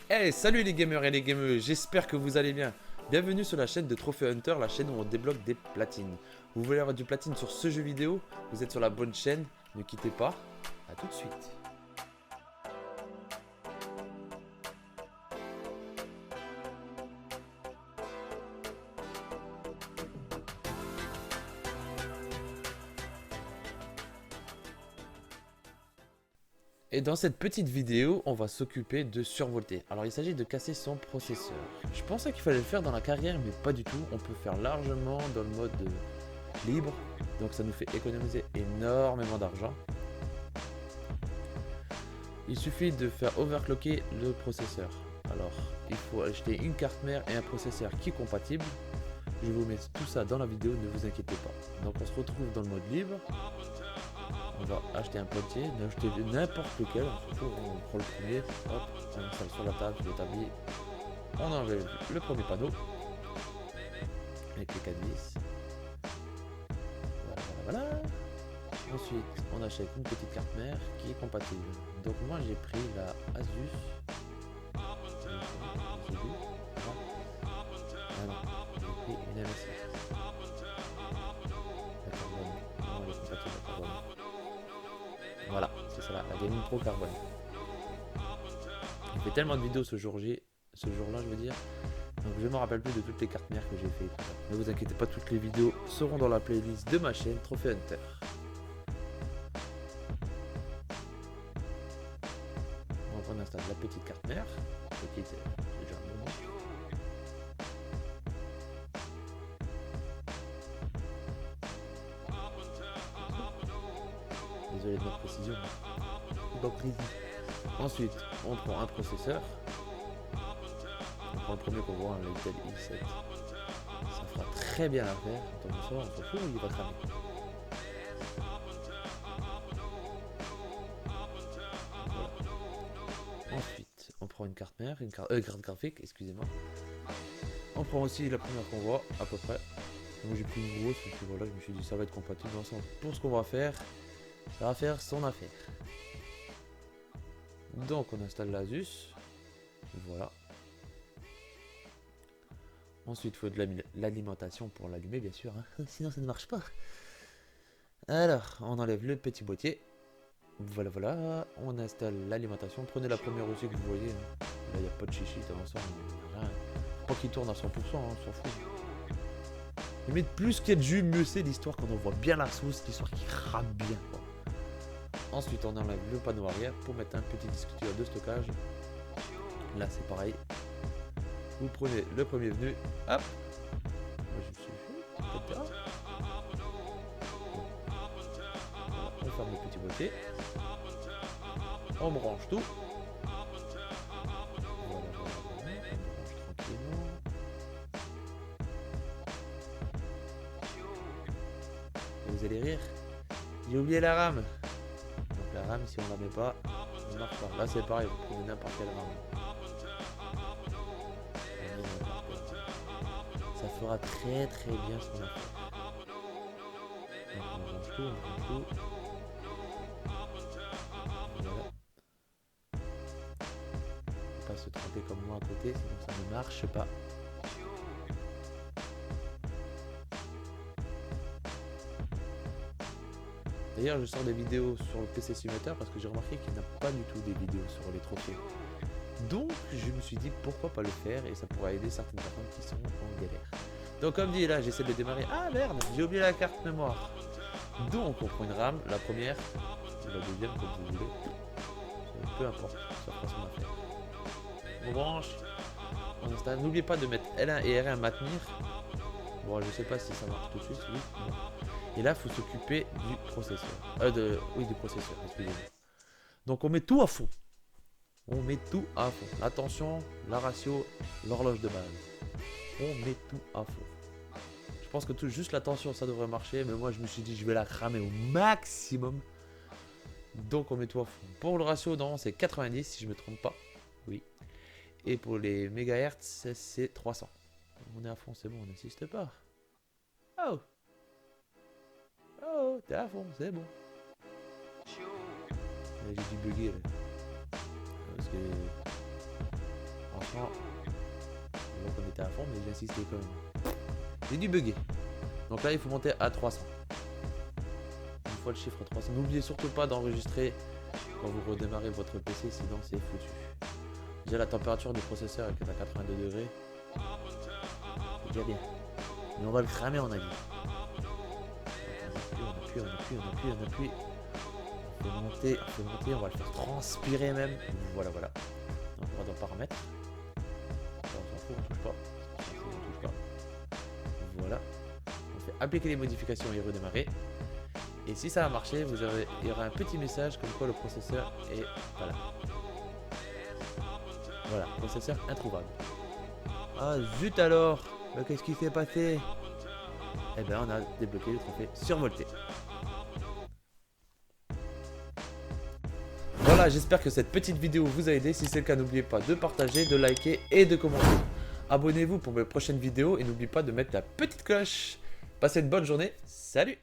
Hey, salut les gamers et les gameuses, j'espère que vous allez bien. Bienvenue sur la chaîne de Trophy Hunter, la chaîne où on débloque des platines. Vous voulez avoir du platine sur ce jeu vidéo? Vous êtes sur la bonne chaîne, ne quittez pas. A tout de suite. Et dans cette petite vidéo, on va s'occuper de survolter. Alors il s'agit de casser son processeur. Je pensais qu'il fallait le faire dans la carrière, mais pas du tout. On peut faire largement dans le mode libre. Donc ça nous fait économiser énormément d'argent. Il suffit de faire overclocker le processeur. Alors, il faut acheter une carte mère et un processeur qui est compatible. Je vous mets tout ça dans la vidéo, ne vous inquiétez pas. Donc on se retrouve dans le mode libre. On va acheter un boîtier, acheter n'importe lequel. On prend le premier, hop, on installe sur la table, je l'établis. On enlève le premier panneau avec les 4 vis. Voilà. Ensuite, on achète une petite carte mère qui est compatible. Donc moi j'ai pris la Asus. Ah non, j'ai pris une MSI. La carbone. Non, elle est compatible la carbone. Voilà, c'est ça là, la Gaming Pro carbone. J'ai fait tellement de vidéos ce jour-là je veux dire. Donc je me rappelle plus de toutes les cartes mères que j'ai fait. Ne vous inquiétez pas, toutes les vidéos seront dans la playlist de ma chaîne Trophy Hunter. Donc on installe la petite carte mère. Petite, c'est déjà un moment. Désolé de ma précision. Pas précis. Ensuite, on prend un processeur. On prend le premier qu'on voit, un Intel i7. Ça fera très bien l'affaire. Attention, on s'en fout, il va cramer. Voilà. Ensuite, on prend une carte mère, une carte graphique, excusez-moi. On prend aussi la première qu'on voit, à peu près. Moi j'ai pris une grosse, et puis voilà, je me suis dit ça va être compatible ensemble. Pour ce qu'on va faire, ça va faire son affaire. Donc on installe l'Asus. Voilà. Ensuite, il faut de l'alimentation pour l'allumer, bien sûr. Hein. Sinon, ça ne marche pas. Alors, on enlève le petit boîtier. Voilà. On installe l'alimentation. Prenez la première aussi que vous voyez. Hein. Là, il n'y a pas de chichi dans ça. Rien. Pas qu'il tourne à 100%, hein, on s'en fout. Limite, plus qu'il y a de jus, mieux c'est l'histoire quand on voit bien la sauce, l'histoire qui rame bien. Quoi. Ensuite, on enlève le panneau arrière pour mettre un petit disque dur de stockage. Là, c'est pareil. Vous prenez le premier venu, hop. Moi je me suis fait, etc. Voilà, on ferme le petit boîtier. On branche tout. Voilà. On branche tranquillement. Et vous allez rire. J'ai oublié la rame. Donc la rame, si on la met pas, ça ne marche pas. Là c'est pareil, vous prenez n'importe quelle rame. Ça fera très bien son affaire. Donc on branche tout. Voilà. Faut pas se tromper comme moi à côté, sinon ça ne marche pas. D'ailleurs, je sors des vidéos sur le PC Simulator parce que j'ai remarqué qu'il n'y a pas du tout des vidéos sur les trophées. Donc, je me suis dit pourquoi pas le faire et ça pourrait aider certaines personnes qui sont en galère. Donc, comme dit là, j'essaie de le démarrer. Ah merde, j'ai oublié la carte mémoire. Donc, on prend une RAM, la première, ou la deuxième, comme vous voulez. Peu importe, ça fera son affaire. On branche, on installe. N'oubliez pas de mettre L1 et R1 maintenir. Bon, je sais pas si ça marche tout de suite, oui. Non. Et là, il faut s'occuper du processeur. Du processeur, excusez-moi. Donc, on met tout à fond. On met tout à fond. L'attention, la ratio, l'horloge de base. On met tout à fond. Je pense que juste la tension, ça devrait marcher. Mais moi, je me suis dit, je vais la cramer au maximum. Donc, on met tout à fond. Pour le ratio, non, c'est 90, si je ne me trompe pas. Oui. Et pour les mégahertz, c'est 300. On est à fond, c'est bon, on n'insiste pas. Oh, t'es à fond, c'est bon. J'ai dû bugger là. Parce que à fond, mais j'ai insisté quand même. J'ai dû bugger. Donc là, il faut monter à 300. Une fois le chiffre 300. N'oubliez surtout pas d'enregistrer quand vous redémarrez votre PC, sinon c'est foutu. Déjà, la température du processeur est à 82 degrés. C'est déjà bien. Mais on va le cramer, on a dit. On appuie. On fait monter, on va le faire transpirer même. Voilà. Donc on va dans paramètres. On s'en fout, on touche pas. Voilà. On fait appliquer les modifications et redémarrer. Et si ça a marché, il y aura un petit message comme quoi le processeur est... Voilà, processeur introuvable. Ah zut alors, qu'est-ce qui s'est passé? Eh ben on a débloqué le trophée survolté. Voilà, j'espère que cette petite vidéo vous a aidé. Si c'est le cas, n'oubliez pas de partager, de liker et de commenter. Abonnez-vous pour mes prochaines vidéos et n'oubliez pas de mettre la petite cloche. Passez une bonne journée. Salut!